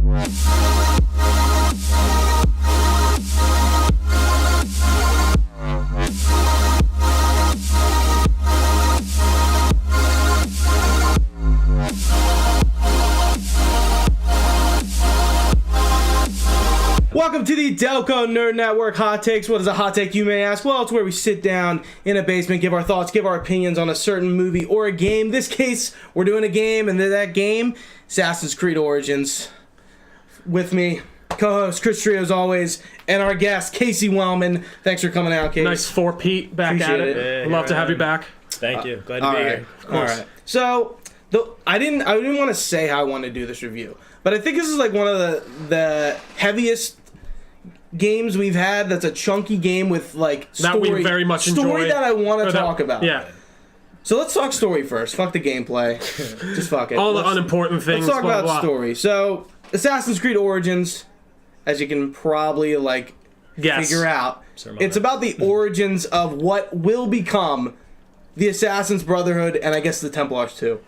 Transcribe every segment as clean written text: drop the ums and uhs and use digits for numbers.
Welcome to the Delco Nerd Network Hot Takes. What is a hot take, you may ask? Well, it's where we sit down in a basement, give our thoughts, give our opinions on a certain movie or a game. In this case, we're doing a game, and that game, Assassin's Creed Origins. With me, co-host Chris Tree, as always, and our guest, Casey Wellman. Thanks for coming out, Casey. Nice 4-Pete back Appreciate at it. it. Love to have you back. Thank you. Glad to be here. Of course. All right. So, I didn't want to say how I want to do this review, but I think this is like one of the heaviest games we've had. That's a chunky game with like story, that we very much enjoy. Story that I want to talk about. Yeah. So let's talk story first. Fuck the gameplay. Just fuck it. All the unimportant things. Let's talk blah, about blah. story. So, Assassin's Creed Origins, as you can probably figure out, it's about the origins of what will become the Assassin's Brotherhood, and I guess the Templars too.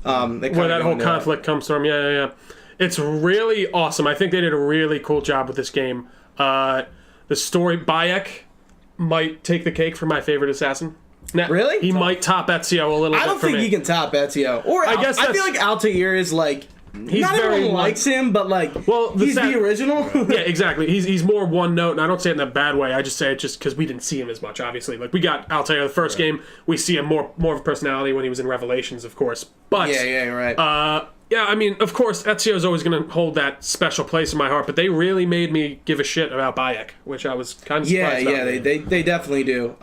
Where that whole conflict comes from. Yeah. It's really awesome. I think they did a really cool job with this game. The story, Bayek might take the cake for my favorite assassin. Now, really? He might top Ezio a little bit. I don't think he can top Ezio. Or I feel like Altair is like, not everyone likes him, but like, he's the original. Yeah, exactly. He's more one note, and I don't say it in a bad way. I just say it just because we didn't see him as much, obviously. Like, we got Altair the first game. We see him more of a personality when he was in Revelations, of course. But yeah, you're right. Yeah, I mean, of course, Ezio is always going to hold that special place in my heart, but they really made me give a shit about Bayek, which I was kind of surprised about. Yeah, they definitely do.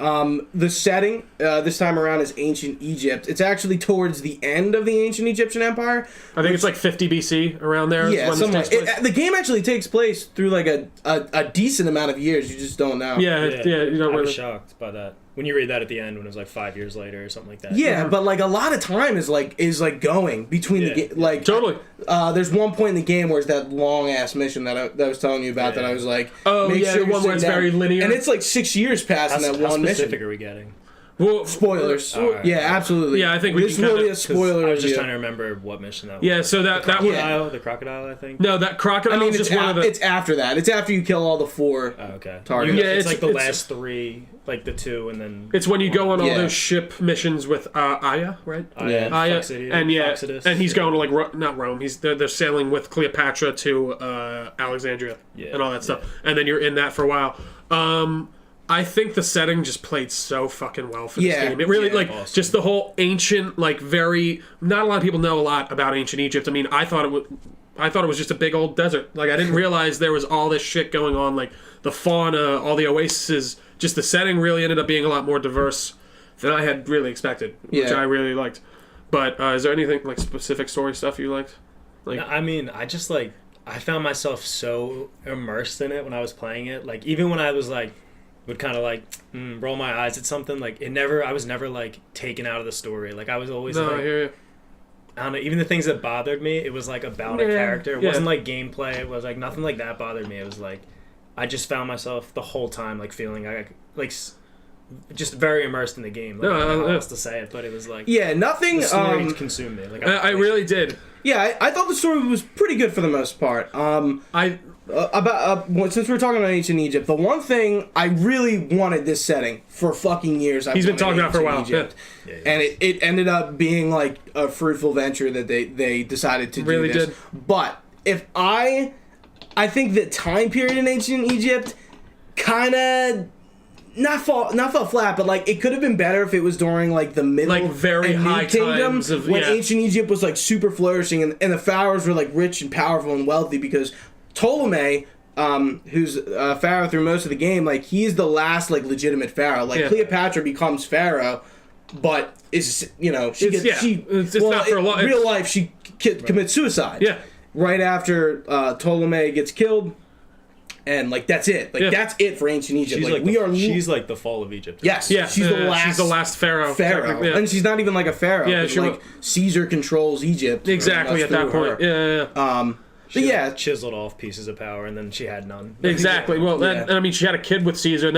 The setting this time around is ancient Egypt. It's actually towards the end of the ancient Egyptian Empire. I think it's like 50 BC around there. Yeah, the game actually takes place through like a decent amount of years. You just don't know. Yeah. You know, I was shocked by that. When you read that at the end, when it was like 5 years later or something like that. Yeah, but like a lot of time is going between the like totally. There's one point in the game where it's that long ass mission that I was telling you about that I was like, the one where it's very linear, and it's like 6 years past that one mission. How specific are we getting? Well, spoilers. Right. Yeah, absolutely. Yeah, I think this is really a spoiler. I was just trying to remember what mission that was. Yeah, so that the crocodile, I think. No, that crocodile. I mean, it's just one of the. It's after that. It's after you kill all the four. Targets. Yeah, it's like the last three, like the two, and then. It's when you go on all those ship missions with Aya, right? Aya, and he's going to like not Rome. They're sailing with Cleopatra to Alexandria and all that stuff, and then you're in that for a while. I think the setting just played so fucking well for this game. It really, awesome. Just the whole ancient, like, very... Not a lot of people know a lot about ancient Egypt. I mean, I thought it was just a big old desert. Like, I didn't realize there was all this shit going on, like, the fauna, all the oases. Just the setting really ended up being a lot more diverse than I had really expected, which I really liked. But is there anything, like, specific story stuff you liked? Like, I mean, I just, like... I found myself so immersed in it when I was playing it. Like, even when I was, like... would kind of like roll my eyes at something, like I was never like taken out of the story. Like I was always I hear you. I don't know, even the things that bothered me, it was like about a character. It wasn't like gameplay. It was like nothing like that bothered me. It was like I just found myself the whole time like feeling like just very immersed in the game. Like, I don't know how else to say it, but it was like nothing. The story consumed me. Like I really did. Yeah, I thought the story was pretty good for the most part. Since we're talking about ancient Egypt, the one thing I really wanted this setting for fucking years. He's been talking about for a while, and it ended up being like a fruitful venture that they decided to do this. Did. But I think the time period in ancient Egypt kind of not fell flat, but like it could have been better if it was during like the middle, like very and high kingdoms times of when ancient Egypt was like super flourishing, and the pharaohs were like rich and powerful and wealthy because Ptolemy, who's pharaoh through most of the game, like he's the last like legitimate pharaoh. Like Cleopatra becomes pharaoh, but is it's not for a lot. Real life she commits suicide. Yeah, right after Ptolemy gets killed. And like that's it. Like that's it for ancient Egypt. She's like the fall of Egypt. Yes. Yeah. She's the last pharaoh. Yeah. And she's not even like a pharaoh. Yeah. Like Caesar controls Egypt. Exactly at that point. Yeah. She chiseled off pieces of power, and then she had none. Exactly. Well, and I mean, she had a kid with Caesar. And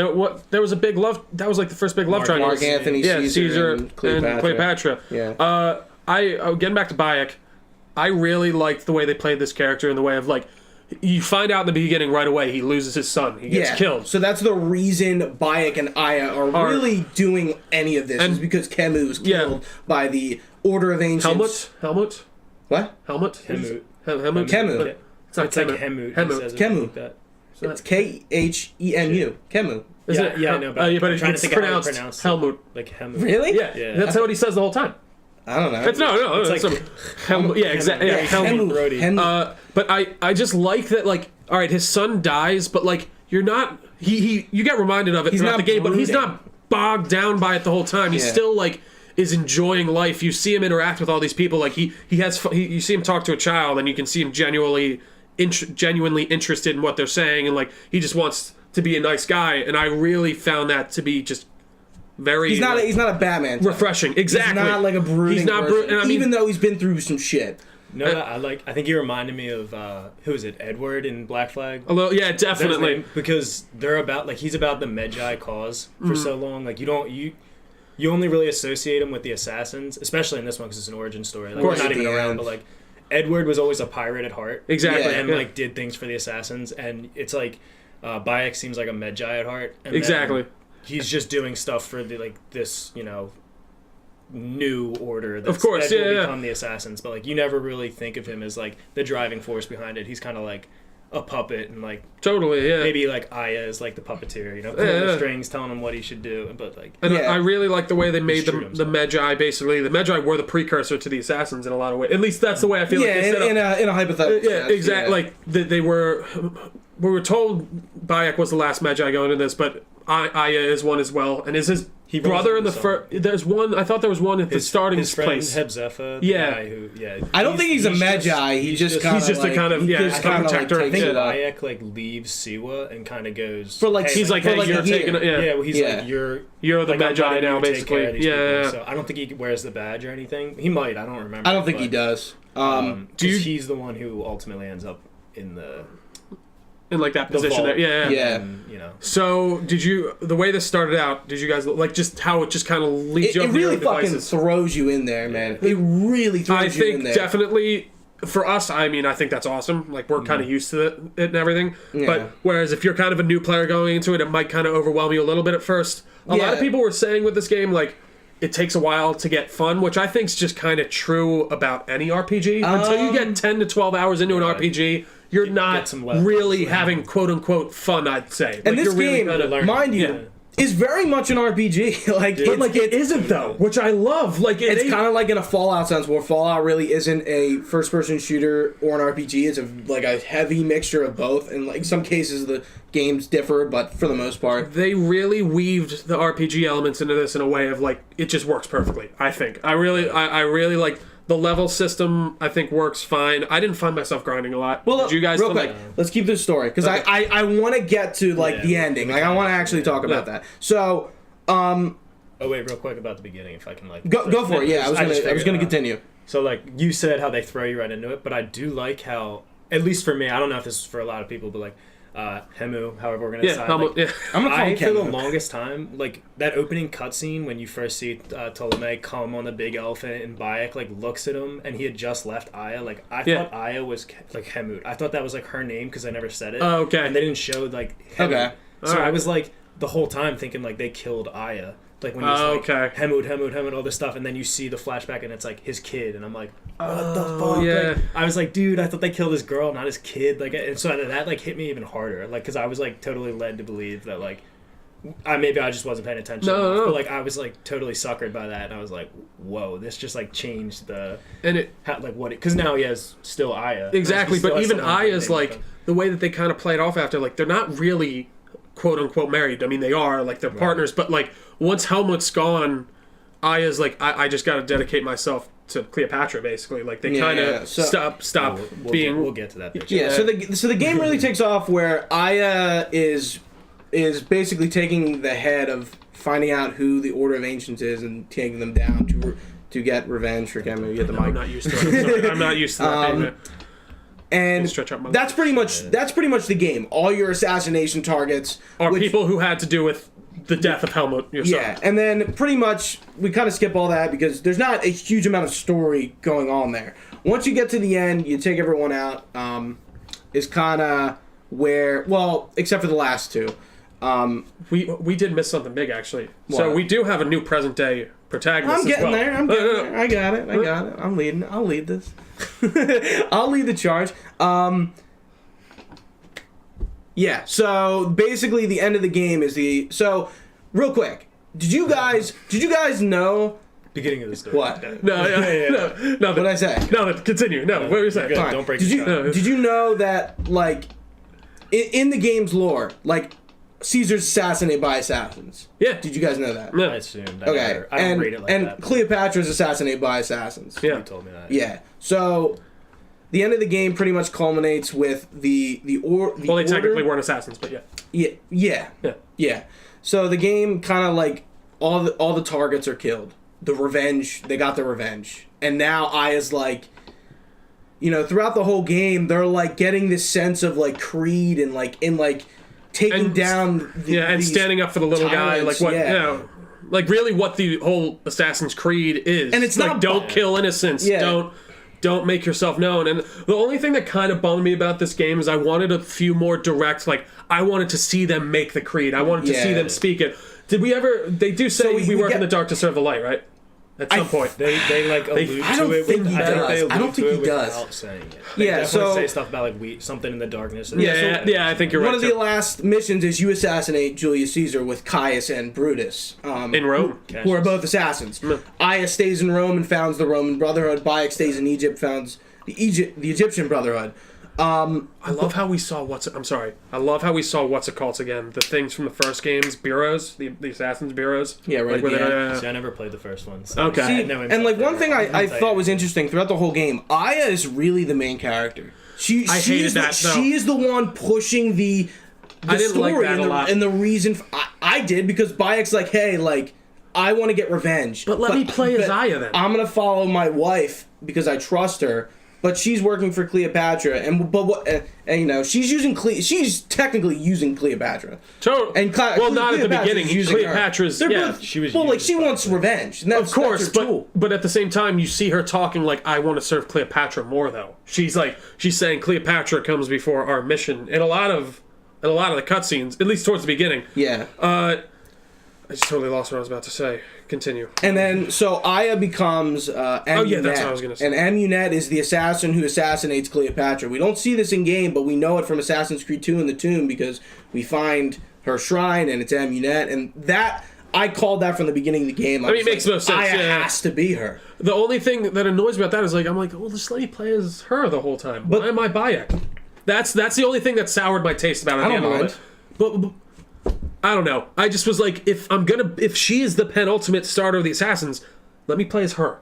there was a big love. That was like the first big love triangle. Mark Anthony, Caesar and Cleopatra. Yeah. Getting back to Bayek. I really liked the way they played this character in the way of like, you find out in the beginning right away he loses his son. He gets killed. So that's the reason Bayek and Aya are really doing any of this, is because Kemu was killed by the Order of Ancients. Helmut? What? Helmut? Helmut. Helmut? Kemu. It's not It's like Helmut. Hemut. Kemu. Like that. It's Khemu. Kemu. Is Yeah, it? yeah, I know, but but I'm trying to it's think of how you pronounced pronounce it. Helmut. Like Hemut. Really? Yeah, Yeah. that's what he says the whole time. I don't know. It's no, It's it's like Helmut. Yeah, exactly. Yeah, Helmut. Brody. Hemu. But I just like that, like, all right, his son dies, but like you're not you get reminded of it throughout not the game, but he's brooding. not bogged down by it the whole time. He's Yeah. still like is enjoying life. You see him interact with all these people, like you see him talk to a child, and you can see him genuinely interested in what they're saying, and like he just wants to be a nice guy. And I really found that to be just very He's not a Batman type. refreshing. Exactly. He's not like a brooding He's not person, and I mean, even though he's been through some shit. No, I think he reminded me of who is it? Edward in Black Flag. a little, yeah, Is that his definitely. name? Because they're about like he's about the Medjai cause for so long. Like you only really associate him with the assassins, especially in this one because it's an origin story. Like, course, they're not at even the around, end. but like Edward was always a pirate at heart. Exactly. Yeah. And yeah. like did things for the assassins, and it's like Bayek seems like a Medjai at heart. And Exactly. then he's just doing stuff for the like this new order that's, Of course, that will yeah. become the assassins, but like you never really think of him as like the driving force behind it. He's kind of like a puppet, and like Totally, yeah. maybe like Aya is like the puppeteer, pulling Yeah. the strings, telling him what he should do. But like And Yeah. I really like the way they made He's true to the Medjai, basically. The Medjai were the precursor to the Assassins in a lot of ways. At least that's the way I feel like they set up. in a hypothetical. Yeah, sense, exactly. Like, they were... We were told Bayek was the last Medjai going into this, but Aya is one as well. And is his He runs brother in into the first... There's one... I thought there was one at the starting his friend place. Hebzefa, Yeah. guy who, I don't think he's a Medjai. He just kind of he's just a kind of, he yeah, just a kinda, protector. Like, takes Yeah. it up. Bayek like leaves Siwa and kind of goes For, like, hey, He's like, for hey, like a you're year. taking it. yeah, Yeah. well, he's Yeah. like you're You're the like, I'm Medjai letting now, you take basically. care of these Yeah, people. yeah, yeah. So I don't think he wears the badge or anything. He might. I don't remember. I don't think he but, does. Do you- he's the one who ultimately ends up in the In, like, that position vault. there. Yeah, yeah. Yeah. and, So, the way this started out, did you guys, like, just how it just kind of leads you It up to your really own fucking devices? throws you in there, man. It really throws I you in think there. definitely for us, I mean, I think that's awesome. Like, we're kind of used to it and everything. Yeah. But whereas if you're kind of a new player going into it, it might kind of overwhelm you a little bit at first. A lot of Yeah. people were saying with this game, like, it takes a while to get fun, which I think is just kind of true about any RPG. Until you get 10 to 12 hours into an RPG, you're not some levels. really having quote-unquote fun, I'd say. And Like, this you're really game, kinda learning. mind you, Yeah. is very much an RPG. Like it isn't, though, which I love. Like, it it's ain't- kind of like in a Fallout sense, where Fallout really isn't a first-person shooter or an RPG. It's like a heavy mixture of both. And like some cases, the games differ, but for the most part, they really weaved the RPG elements into this in a way of like it just works perfectly. I think I really like the level system. I think works fine. I didn't find myself grinding a lot. well, Did you guys? real feel quick, like, let's keep this story because Okay. I want to get to like Yeah, the ending. Like I want to actually talk about Yeah. that. So, Oh wait, real quick about the beginning, if I can like go for it. Yeah, I was just gonna figured, continue. So like you said, how they throw you right into it, but I do like how, at least for me, I don't know if this is for a lot of people, but like Hemu, however we're gonna yeah, decide. how like, mu- yeah. I'm gonna call I, him for the Kemu. longest time, like that opening cutscene when you first see Ptolemy come on the big elephant and Bayek like looks at him and he had just left Aya. Like I Yeah. thought Aya was like Hemut. I thought that was like her name because I never said it. Oh, okay. And they didn't show like Hemut. Okay. So Alright. I was like the whole time thinking like they killed Aya. Like when he's like okay. Hemut, all this stuff, and then you see the flashback and it's like his kid, and I'm like, what the fuck? yeah. Like, I was like, dude, I thought they killed his girl, not his kid. Like, and so that like hit me even harder. Like, because I was like totally led to believe that like, maybe I just wasn't paying attention. No, enough, no. But like I was like totally suckered by that, and I was like, whoa, this just like changed the And it like what it because now he has still Aya. exactly, He still but has even someone Aya's to name like him. the way that they kind of played off after, like they're not really quote unquote married. I mean, they are like they're partners, but like once Helmut's gone, Aya's like I just got to dedicate myself to Cleopatra, basically. Like they Yeah, kind yeah. of So- stop being. we'll get to that. Picture. Yeah, so the game really takes off where Aya is basically taking the head of finding out who the Order of Ancients is and taking them down to get revenge for Kemu. Get the I'm mic. not used to it. Sorry, I'm not used to that. payment. And Stretch out my that's pretty much the game. All your assassination targets Are which- people who had to do with the death of Helmut, your son. Yeah, and then pretty much we kind of skip all that because there's not a huge amount of story going on there. once you get to the end, you take everyone out. Is kind of where, well, except for the last two. We did miss something big, actually. What? So we do have a new present day protagonist. I'm getting there. I'm getting No. there. I got it. I'm leading. I'll lead this. I'll lead the charge. Yeah. So basically, the end of the game is the. So, real quick, did you guys know Beginning of the story. what? No, What did I say? No, continue. No, what were you saying? Good. Fine. Don't break Did the you tie. did you know that like in the game's lore, like Caesar's assassinated by assassins? Yeah. Did you guys know that? No. I assumed. Okay. I don't read it like and that. Cleopatra's assassinated by assassins. Yeah. You told me that. Yeah. So the end of the game pretty much culminates with the Well, they order. technically weren't assassins, but yeah. Yeah. So the game kind of like all the targets are killed. The revenge, they got the revenge. And now Aya's like, you know, throughout the whole game, they're like getting this sense of like creed and like taking And- don't And standing up for the little guy, like tyrants, what, yeah. you know, like really what the whole Assassin's Creed is. And it's like, not don't bad. kill innocents. Yeah. Don't make yourself known. And the only thing that kind of bummed me about this game is I wanted a few more direct, like, I wanted to see them make the creed. I wanted to see Yeah. them speak it. Did we ever, they do say So we we work get- in the dark to serve the light, right? At some point. They like allude I don't to it. think with, he I think does. they allude I don't think to he it does. without saying it. They Yeah, definitely so- say stuff about like something in the darkness. Yeah, I think you're One right. of the too. last missions is you assassinate Julius Caesar with Caius and Brutus. In Rome. Who are both assassins. Aya stays in Rome and founds the Roman Brotherhood. Bayek stays in Egypt, founds the Egyptian Brotherhood. I love how we saw I love how we saw what's it called again? The things from the first games, bureaus, the assassins' bureaus. Yeah, right Like, at where the they- end. See, I never played the first one. So Okay. I See, had no and insight like one there. thing I Couldn't thought tell was you. interesting throughout the whole game, Aya is really the main character. I hated that, though. She is the one pushing the I didn't story like that and a the, lot. and the reason I did because Bayek's like, hey, like I want to get revenge, But let me play as but Aya then. I'm gonna follow my wife because I trust her. But she's working for Cleopatra, and you know she's technically using Cleopatra. And well, not at the Cleopatra's beginning. using her. Cleopatra's They're yeah. both, She was well, like used she by wants her. revenge. And that's, Of course, that's her tool. but at the same time, you see her talking like, "I want to serve Cleopatra more." Though she's saying Cleopatra comes before our mission in a lot of the cutscenes, at least towards the beginning. Yeah. I just totally lost what I was about to say. Continue. And then, so Aya becomes Amunet. yeah, that's what I was gonna say. And Amunet is the assassin who assassinates Cleopatra. We don't see this in game, but we know it from Assassin's Creed 2 in the tomb because we find her shrine and it's Amunet. And that, I called that from the beginning of the game. I mean, it makes no sense, Aya yeah. has to be her. The only thing that annoys me about that is I'm like, well, just let me play as her the whole time. But- Why am I Bayek? That's the only thing that soured my taste about it. I don't mind. But I don't know. I just was like, if she is the penultimate starter of the assassins, let me play as her.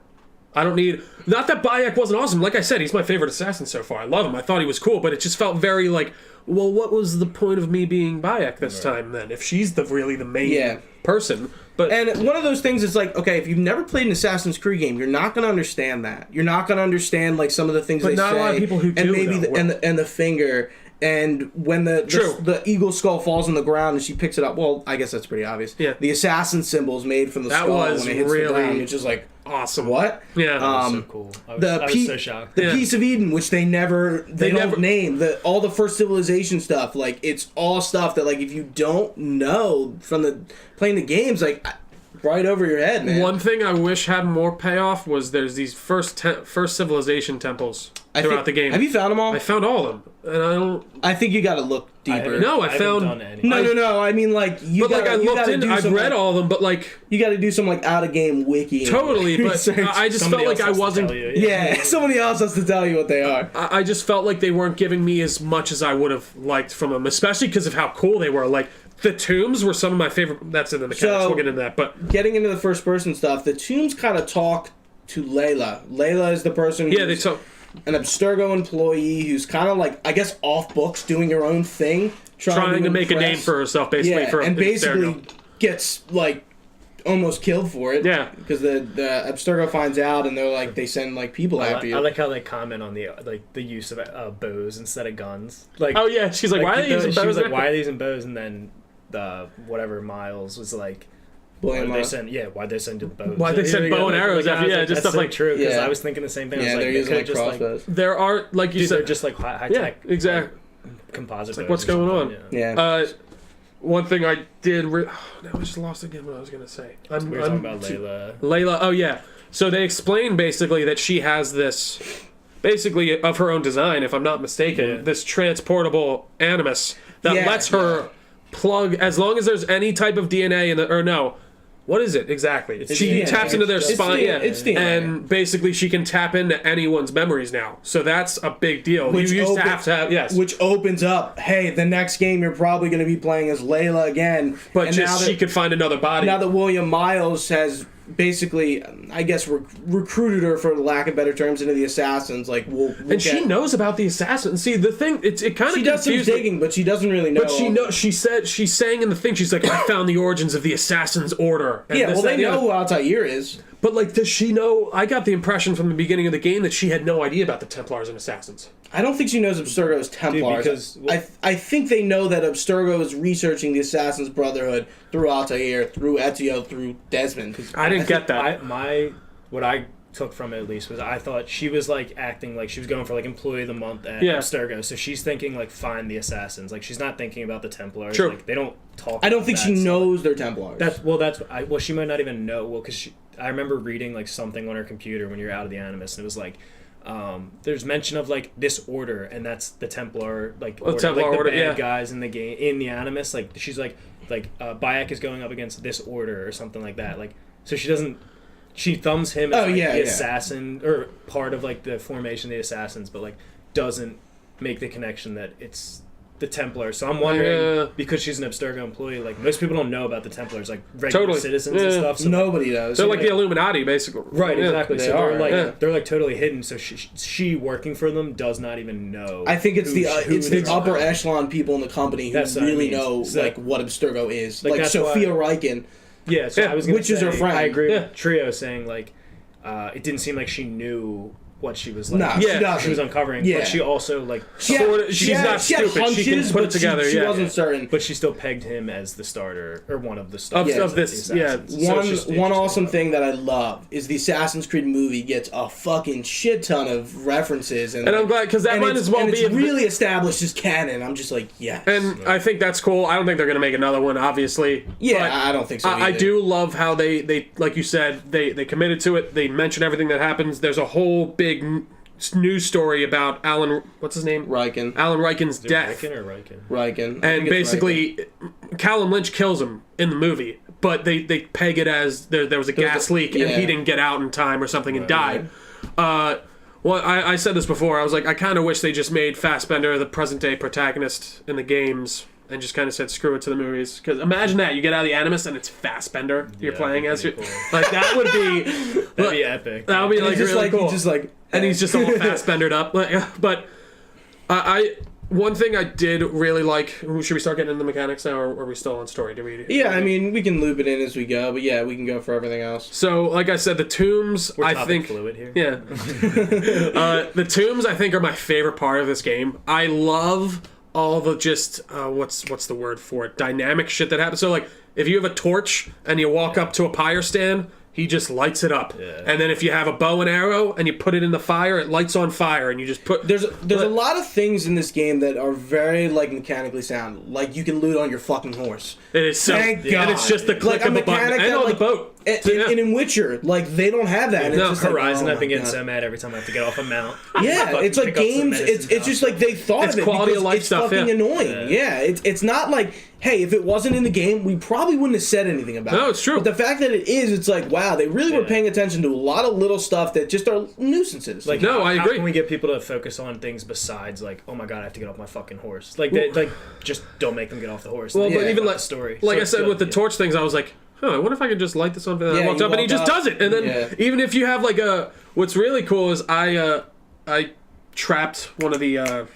I don't need. Not that Bayek wasn't awesome. Like I said, he's my favorite assassin so far. I love him. I thought he was cool, but it just felt very like, well, what was the point of me being Bayek this time then? If she's really the main person. But And one of those things is like, okay, if you've never played an Assassin's Creed game, you're not going to understand that. You're not going to understand like some of the things But they not say. a lot of people who and do, maybe though, and the finger. And when True. the eagle skull falls on the ground and she picks it up, well, I guess that's pretty obvious. Yeah. The assassin symbol is made from the That skull was when it hits really the ground. It's just like, awesome. what? Yeah. So cool. I was, The I was pe- so shocked. The Yeah. Piece of Eden, which they don't never- name, all the first civilization stuff, like it's all stuff that like if you don't know from the playing the games, like right over your head, man. One thing I wish had more payoff was there's these first civilization temples throughout the game. Have you found them all? I found all of them, and I don't. I think you got to look deeper. No, I haven't found- done any. No. I mean, like you But got I looked to in. do I've some, read like, all of them, but like you got to do some like out of game wiki. and totally. But research. I just Somebody felt like I else has to wasn't. tell you, Yeah, somebody else has to tell you what they are. I just felt like they weren't giving me as much as I would have liked from them, especially because of how cool they were. Like the tombs were some of my favorite. That's in the mechanics. So- We'll get into that, but Getting into the first person stuff, the tombs kind of talk to Layla. Layla is the person yeah, they who's talk. an Abstergo employee who's kind of like, I guess, off books, doing her own thing. Trying to make a impress. name for herself, basically. Yeah, for and basically Abstergo. gets like almost killed for it. Yeah. because the Abstergo finds out, and they're like they send like people after you. I like how they comment on the the use of bows instead of guns. Like, Oh yeah, she's like, why are they using She was bows? like, why are they using bows? And then the whatever Miles was like, William, Why'd they send the bow? Why'd they send bow and arrows after? Yeah, just that's stuff so like true. Because Yeah. I was thinking the same thing. I yeah, was they're like, using like just crossbows. there are like you they're said, just like high yeah, tech. exactly. Composite. It's like, bows what's or going something, on? Yeah. One thing I did. Now I just lost again what I was gonna say. We were talking about Layla. Layla. Oh yeah. So they explain basically that she has this, basically of her own design, if I'm not mistaken, this transportable animus that Yeah, lets her plug as long as there's any type of DNA in the or no. What is it exactly? She DNA. taps into their It's spine, DNA. It's DNA. and basically she can tap into anyone's memories now. So that's a big deal. You used to have yes, Which opens up, hey, the next game you're probably going to be playing as Layla again. but And just she could find another body. now that William Miles has basically, I guess, recruited her, for lack of better terms, into the Assassins. Like, and she knows about the assassin. See, the thing, it kind of She does some digging, but she doesn't really know. But she's saying in the thing, she's like, I found the origins of the Assassin's Order. And Yeah, this, well, that, they and the know other. who Altair is. But like, does she know? I got the impression from the beginning of the game that she had no idea about the Templars and Assassins. I don't think she knows Abstergo's Templars. because- I think they know that Abstergo is researching the Assassin's Brotherhood through Altair, through Ezio, through Desmond. I didn't get that. What I took from it at least was I thought she was like acting like she was going for like Employee of the Month at Abstergo, so she's thinking like find the Assassins. Like she's not thinking about the Templars. True. Like, they don't talk. I don't about think that, she so, knows they're Templars. well, she might not even know. Well, because I remember reading like something on her computer when you're out of the Animus, and it was like. There's mention of like this order, and that's the Templar Templar like the order, bad yeah. guys in the game in the Animus. Like she's like Bayek is going up against this order or something like that. Like so she doesn't. She thumbs him as the assassin or part of like the formation of the Assassins, but like doesn't make the connection that it's the Templars. So I'm wondering because she's an Abstergo employee, like most people don't know about the Templars, like regular citizens and stuff. So Nobody knows. They're like the Illuminati, basically. right, Yeah. exactly. They So are, they're like totally hidden. So she working for them does not even know. I think it's the are. upper echelon people in the company who That's what I really mean. know So, like what Abstergo is. like, Like that's Sophia why- Riken. Yeah, so Yeah, I was gonna which is say, her friend. I agree Yeah. with Trio saying like it didn't seem like she knew what she was like. Nah, Yeah, she doesn't. she was uncovering, Yeah. but she also like She Sorta- had, she's not she had stupid. She hunches, can put it but together, She yeah. wasn't certain. but she still pegged him as the starter or one of the starters Of this, yeah. Assassins. So One it's just one interesting. awesome thing that I love is the Assassin's Creed movie gets a fucking shit ton of references, and I'm glad because that and might it's- as well and be it's really established as canon. I'm just like, yes. And I think that's cool. I don't think they're gonna make another one, obviously. yeah, but I don't think so. I either. do love how they like you said they committed to it. They mention everything that happens. There's a whole big news story about Alan. What's his name? Riken. Alan Riken's death. Riken or Riken? Riken. I And think it's basically, Callum Lynch kills him in the movie, but they peg it as there was a gas leak and yeah. he didn't get out in time or something and died. Well, I said this before. I was like, I kind of wish they just made Fassbender the present day protagonist in the games and just kind of said screw it to the movies. Because imagine that you get out of the Animus and it's Fassbender you're playing as. that'd be Like that would be That'd be epic. that would be Riken. like He's just really like cool. he's just like, And he's just all Fassbendered up. But I one thing I did really like. Should we start getting into the mechanics now, or are we still on story? Do we? yeah. I mean, we can loop it in as we go, but yeah, we can go for everything else. So, like I said, the tombs. We're I topic think. fluid here. Yeah. The tombs, I think, are my favorite part of this game. I love all the just what's the word for it? Dynamic shit that happens. So, like, if you have a torch and you walk up to a pyre stand, he just lights it up. Yeah. And then if you have a bow and arrow and you put it in the fire, it lights on fire, and you just put. There's a lot of things in this game that are very like mechanically sound. Like you can loot on your fucking horse. It is so. Thank And God. it's just the click Like a of a button. mechanic And that, on like, the boat. And in Witcher, like they don't have that. No, it's just Horizon, like, I've been getting God. so mad every time I have to get off a mount. Yeah, Fucking it's like pick up some games. medicine It's just like they thought It's of it. quality because of life it's stuff, fucking yeah. annoying. Yeah, it's not like, hey, if it wasn't in the game, we probably wouldn't have said anything about it. No, it's true. But the fact that it is, it's like, wow, they really were Yeah. paying attention to a lot of little stuff that just are nuisances. Like, No, I how agree. can we get people to focus on things besides like, oh my god, I have to get off my fucking horse? Like, like just don't make them get off the horse. Well, but Yeah. even About like the story. like So I it's said good, with the yeah. torch things, I was like, I wonder if I could just light this on. And I Yeah, walked you up, and he walk just up. does it. And then Yeah. even if you have like what's really cool is I trapped one of the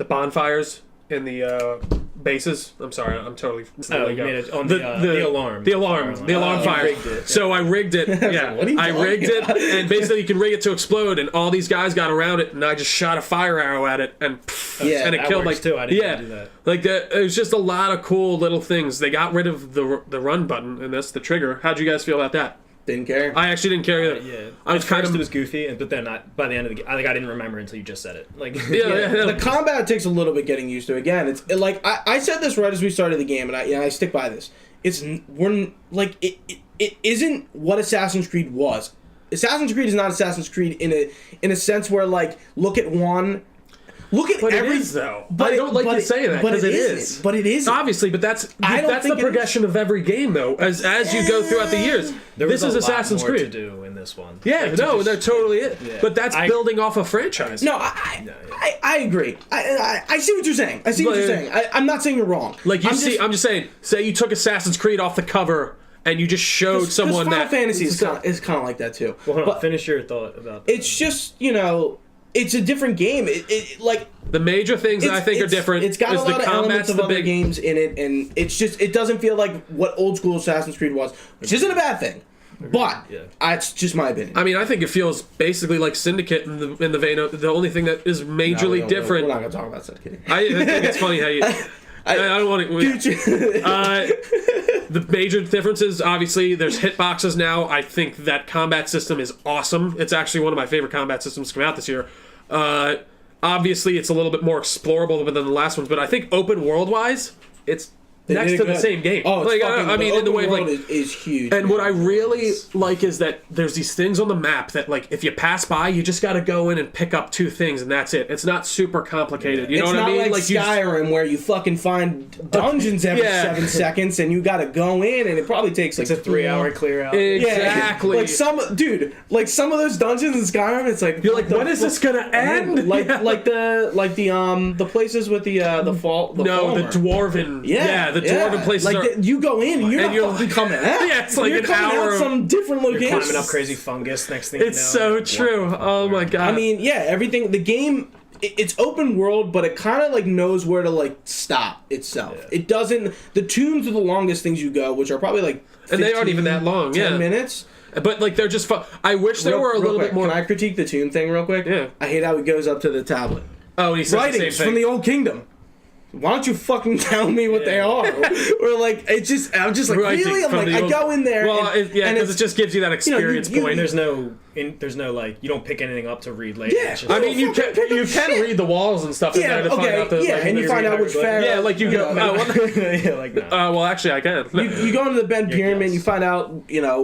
bonfires in the bases. I'm sorry, I'm totally. Oh, you made it on the alarm. The alarm fire. So I rigged it. Yeah, I rigged it, and basically you can rig it to explode, and all these guys got around it, and I just shot a fire arrow at it, and and it killed like too. I didn't do that. Like that. It was just a lot of cool little things. They got rid of the run button, and that's the trigger. How'd you guys feel about that? Didn't care. I actually didn't care either. Yeah, I was it was goofy, but then by the end of the game, I didn't remember until you just said it. Like, the combat takes a little bit getting used to. Again, it's like I said this right as we started the game, and I stick by this. It isn't what Assassin's Creed was. Assassin's Creed is not Assassin's Creed in a sense where like look at but every. It is though. But I don't like you saying that because it is. But it is obviously. But that's the progression of every game though. As you go throughout the years, this is Assassin's Creed. To do in this one. Yeah, there totally is. Yeah. But that's building off a franchise. No, I agree. I see what you're saying. I see what you're saying. I'm not saying you're wrong. Like I'm just saying. Say you took Assassin's Creed off the cover and you just showed someone Final that Fantasy is kind of like that too. Well, hold on, finish your thought about that. It's just it's a different game. It like the major things that I think are different. It's got a lot of elements of other games in it, and it doesn't feel like what old school Assassin's Creed was, which isn't a bad thing. But it's just my opinion. I mean, I think it feels basically like Syndicate in the vein of the only thing that is majorly different. We're not gonna talk about Syndicate. I think it's funny how you. I don't want to. The major differences, obviously, there's hitboxes now. I think that combat system is awesome. It's actually one of my favorite combat systems to come out this year. Obviously, it's a little bit more explorable than the last ones, but I think open world wise, it's next to the same game. Oh, it's I mean, in the way like is huge. And what I really like is that there's these things on the map that like if you pass by, you just got to go in and pick up 2 things and that's it. It's not super complicated. You know what I mean? It's not like Skyrim where you fucking find dungeons every 7 seconds and you got to go in and it probably takes like a 3-hour clear out. Exactly. Like some of those dungeons in Skyrim, it's like you're like, when is this gonna end? Like the places with the fall. The dwarven. The dwarven places like you go in and you're not coming out. Yeah, it's like an hour out some different locations. You're climbing up crazy fungus. Next thing you know, it's so true. Oh my god. I mean, everything. The game, it's open world, but it kind of like knows where to like stop itself. Yeah. It doesn't. The tombs are the longest things you go, which are probably like 15, and they aren't even that long. 10 minutes. But like they're just fun. I wish there were a little bit more. Can I critique the tomb thing real quick? Yeah. I hate how he goes up to the tablet. Oh, and he says writings the same thing. from the Old Kingdom. Why don't you fucking tell me what they are? Or like, it's just, I'm just like, really? I'm like, I go in there. Well, because it just gives you that experience point. There's no like, you don't pick anything up to read later. Yeah, I mean, you can read the walls and stuff. Yeah, to find out and you find out which pharaoh. Yeah, like you go. Well, actually, I can. You go into the Bend Pyramid, you find out,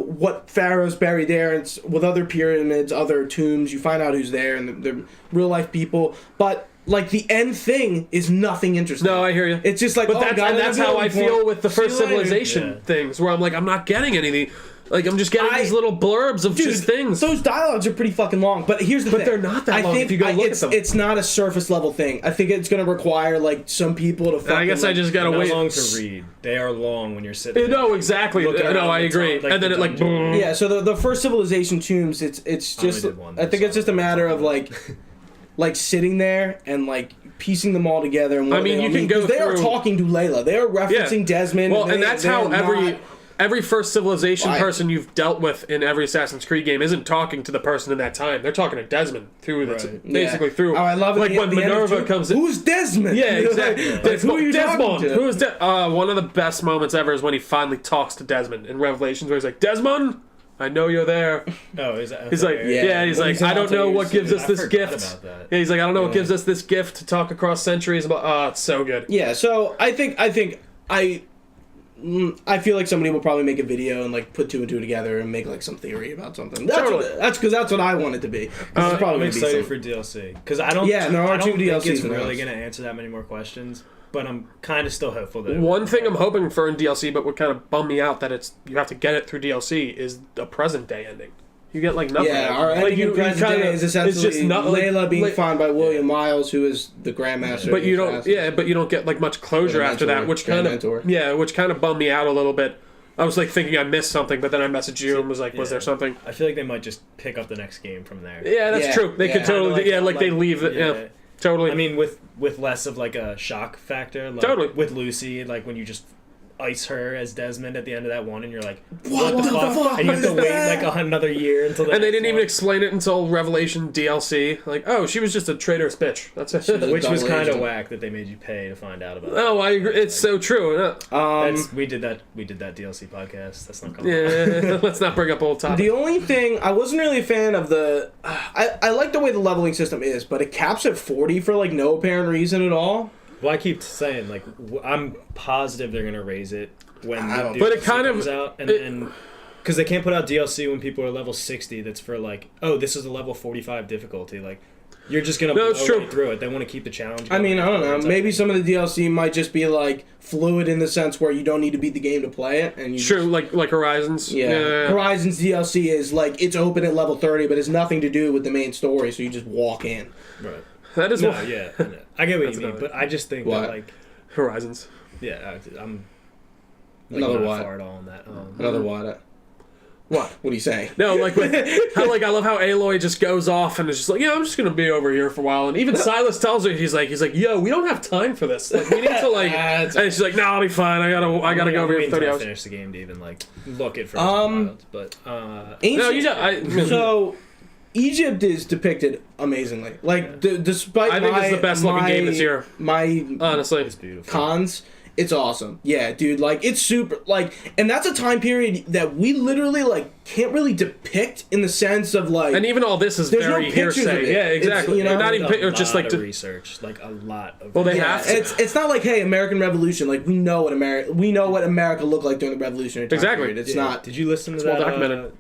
what pharaohs buried there, and with other pyramids, other tombs, you find out who's there, and they're real life people, but. Like, the end thing is nothing interesting. No, I hear you. It's just like, that's how I feel with the first Civilization things, where I'm like, I'm not getting anything. Like, I'm just getting these little blurbs of just things. Those dialogues are pretty fucking long, but here's the thing. But they're not that long if you go look at them. It's not a surface level thing. I think it's going to require, like, some people to fucking... I guess I just got to wait. They're long to read. They are long when you're sitting there. No, exactly. No, I agree. And then it, like, boom. Yeah, so the first Civilization tombs, it's just... I think it's just a matter of, like... like sitting there and like piecing them all together. And I mean, you can go through. They are talking to Layla. They are referencing Desmond. Well, and that's how every first Civilization person you've dealt with in every Assassin's Creed game isn't talking to the person in that time. They're talking to Desmond through basically through. Oh, I love it. Like when Minerva comes in. Who's Desmond? Yeah, exactly. Who are you talking to? Who is one of the best moments ever is when he finally talks to Desmond in Revelations, where he's like, Desmond. I know you're there. Oh, is that? He's like, he's like, I don't know what gives us this gift. Yeah, he's like, I don't know what gives us this gift to talk across centuries about. Oh, it's so good. Yeah, so I feel like somebody will probably make a video and like put 2 and 2 together and make like some theory about something. That's because that's what I want it to be. I'm excited for DLC because I don't. Yeah, there are 2 DLCs. It's really going to answer that many more questions. But I'm kind of still hopeful that... One thing I'm hoping for in DLC, but would kind of bum me out that you have to get it through DLC, is a present-day ending. You get, like, nothing. Yeah, our ending in present day is essentially Layla being found by William Miles, who is the Grandmaster. But you don't get, like, much closure after that, which kind of bummed me out a little bit. I was, like, thinking I missed something, but then I messaged you and was like, was there something? I feel like they might just pick up the next game from there. Yeah, that's true. They could totally... they leave it... Totally. I mean, with less of like a shock factor. Like, Totally. With Lucy, like when you just ice her as Desmond at the end of that one, and you're like, What the fuck And you have to is wait that? like another year until. And they didn't even explain it until Revelation DLC. Like, oh, she was just a traitorous bitch. That's it. Which was double kind of agent. whack that they made you pay to find out about. Oh, I agree. It's so true. We did that DLC podcast. That's not coming. Yeah, let's not bring up old topics. The only thing I wasn't really a fan of I like the way the leveling system is, but it caps at 40 for like no apparent reason at all. Well, I keep saying like I'm positive they're gonna raise it when I don't the know. But it DLC kind of- comes out, and then because they can't put out DLC when people are level 60. That's for like, oh, this is a level 45 difficulty. Like, you're just gonna blow it's true. right through it. They want to keep the challenge. I mean, I don't know. It's Maybe some of the DLC might just be like fluid in the sense where you don't need to beat the game to play it, and you True, like Horizons. Yeah. Horizons DLC is like it's open at level 30, but it's nothing to do with the main story, so you just walk in. right. That is No, what yeah, I know. I get what That's you mean, another- but I just think What? that like, Horizons. yeah, I'm like, Another not what? far at all on that. Another what? What? What are you saying? No, like how I love how Aloy just goes off and is just like, yeah, I'm just gonna be over here for a while. And even Silas tells her, he's like, yo, we don't have time for this. Like, we need to like. And she's like, no, I'll be fine. I gotta go over here for 30 hours. Finish the game to even like look at first wild, but Ancient, No, you just, so Egypt is depicted amazingly. Like despite I think it's the best looking game this year. My honestly, it's beautiful. cons, it's awesome. Yeah, dude, like it's super like, and that's a time period that we literally like can't really depict in the sense of like. and even all this is There's no very pictures of hearsay. it. Yeah, It's, exactly. you know, Not even A just lot like of to, research, like a lot of. Well, they yeah, have to. it's not like, hey, American Revolution. Like we know what America looked like during the Revolutionary time Exactly. period. It's Yeah. not. Did you listen to It's well that? documented.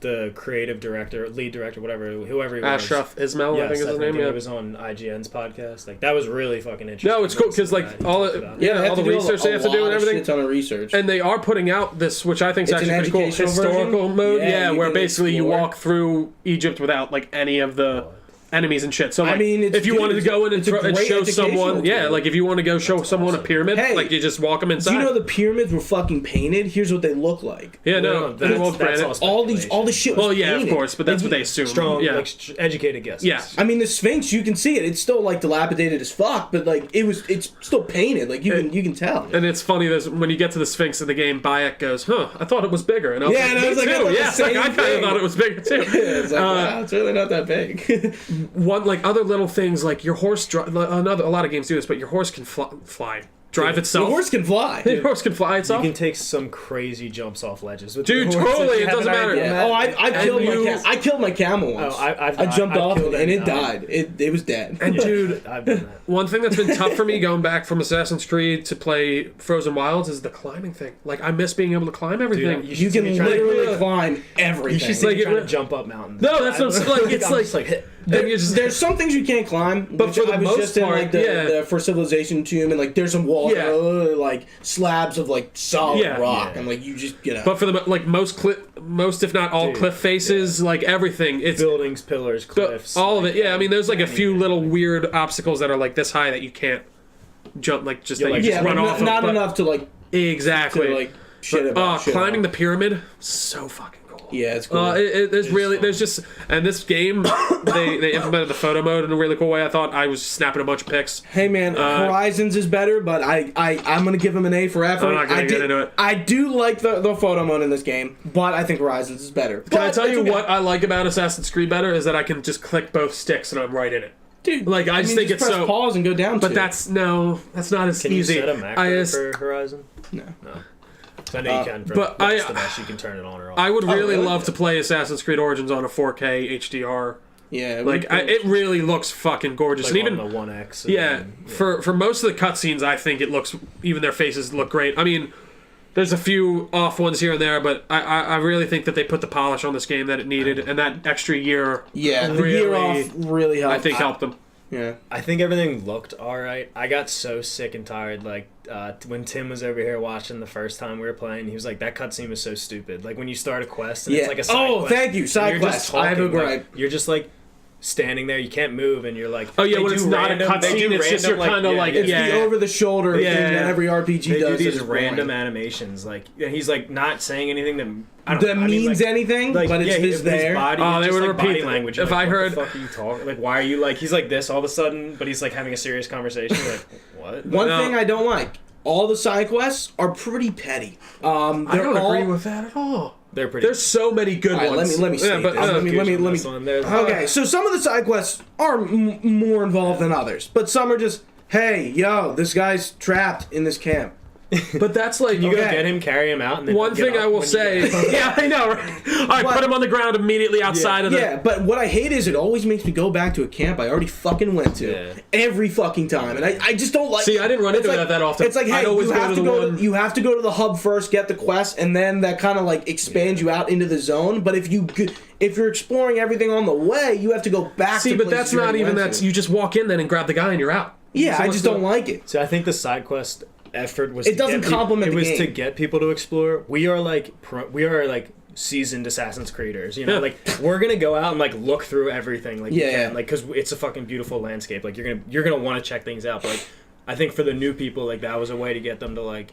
The creative director, lead director, whatever he was. Ashraf Ismail, Yes, I think is his name. He Yeah. was on IGN's podcast. Like that was really fucking interesting. No, it's cool because like all Yeah, they all the have to do research they have to do and a everything. shit ton of research. And they are putting out this, which I think is It's an actually pretty cool, educational historical version? mode. Yeah, Yeah, you where can basically you explore. walk through Egypt without like any of the enemies and shit. So like, I mean, it's if you good. wanted to go in and, It's a and great show educational someone, yeah, tool. like if you want to go show someone a pyramid, Hey, like you just walk them inside. Do you know the pyramids were fucking painted? Here's what they look like. yeah, no, Well, they that's- won't that's brand it. All the shit was Well, yeah, painted. of course, but that's Like, what they assume. strong, yeah. like educated guesses. Yeah. I mean, the Sphinx, you can see it. It's still like dilapidated as fuck, but like it's still painted. Like you can tell. And it's funny that when you get to the Sphinx in the game, Bayek goes, "Huh, I thought it was bigger," and I was Yeah, like, and I "Me was like, I too." thought the Yeah, same like I kind of thing. thought it was bigger too. It's like, wow, it's really not that big. One like other little things like your horse. A lot of games do this, but your horse can fly, drive The itself. horse can fly. Your horse can fly You itself. can take some crazy jumps off ledges. With Dude, the horse if totally, you it have doesn't an matter. idea. Yeah. Oh, I killed my camel once. Oh, I jumped I've off killed it and it and died. It was dead. And Yeah, dude, I've done that. one thing that's been tough for me going back from Assassin's Creed to play Frozen Wilds is the climbing thing. Like I miss being able to climb everything. Dude, You should see can me trying to- literally climb everything. You should see Like, me it trying re- to jump up mountains. No, that's what I'm saying. Like, it's I'm like- just like hit. and you just There's some things you can't climb, But which for the I was most just in part, like yeah. the for Civilization Tomb, and like there's some walls Yeah. that are literally, like slabs of like solid Yeah. rock, Yeah. and like you just But for the like most if not all Dude, cliff faces, like everything, it's Buildings, pillars, cliffs. all of it. Yeah, I mean, there's like a few anything. little weird obstacles that are like this high that you can't jump, like just You're that like- you yeah, just but run not, off. not of, but- enough to like Exactly. to like shit about shit climbing on. the pyramid, so fucking cool. Yeah, it's cool. There's just, and this game, they implemented the photo mode in a really cool way. I thought I was snapping a bunch of pics. Hey man, Horizons is better, but I'm gonna give him an A for effort. I'm not gonna get into it. I do like the photo mode in this game, but I think Horizons is better. Can I tell you what I like about Assassin's Creed better is that I can just click both sticks and I'm right in it. dude? Like I just think it's press so. pause and go down. But to. that's not as Can you easy. set a macro I just, for Horizon? No. No. I know you can. but that's I- the best. You can turn it on or off. I would really really? love to play Assassin's Creed Origins on a 4K HDR. Yeah, Like it really looks fucking gorgeous, like and even on the 1X. yeah, for most of the cutscenes, I think it looks, even their faces look great. I mean, there's a few off ones here and there, but I really think that they put the polish on this game that it needed, and that extra year, yeah, the really, year off really helped. I think helped them. Yeah. I think everything looked alright. I got so sick and tired. Like when Tim was over here watching the first time we were playing, he was like, "That cutscene was so stupid." Like when you start a quest and Yeah. it's like a side Oh, quest. thank you, and side you're quest. just I have a talking, like, gripe. you're just like, standing there, you can't move, and you're like, oh yeah, they when do it's not a random- they do cutscene, it's just random, you're kind of like, It's yeah, the over the shoulder Yeah. thing that every RPG they does. do at these this random point. animations, like, and he's like not saying anything that That means anything, but it's just his there. body, Oh, it's they just, would like, repeat body that. language. If Like, I what heard- the fuck are you talking? Like, why are you like? He's like this all of a sudden, but he's like having a serious conversation. Like, what? One No. thing I don't like: all the side quests are pretty petty. I don't agree with that at all. They're pretty. There's so many good All right, ones. let me say but, this. Let me. This one, there's- Okay, so some of the side quests are more involved than others, but some are just, hey, yo, this guy's trapped in this camp. but that's like you go okay. get him, carry him out, and then one get thing up I will when you say. get- Yeah, I know. Right? All right, What? put him on the ground immediately outside of the. Yeah, but what I hate is it always makes me go back to a camp I already fucking went to Yeah. every fucking time, and I just don't like. See, I didn't run It's into like- that often. It's like, hey, I'd always you go have to to the go. one- You have to go to the hub first, get the quest, and then that kind of like expands you out into the zone. But if you're exploring everything on the way, you have to go back. See, to but places that's you not already even went that's to. you just walk in then and grab the guy and you're out. Yeah, So I what's just the- don't like it. So I think the side quest effort was. It to doesn't get people- complement It the was to game. get people to explore. We are like seasoned Assassin's Creeders. You know, Yeah. like we're gonna go out and like look through everything. Like Yeah. you can, like because it's a fucking beautiful landscape. Like you're gonna want to check things out. But like I think for the new people, like that was a way to get them to like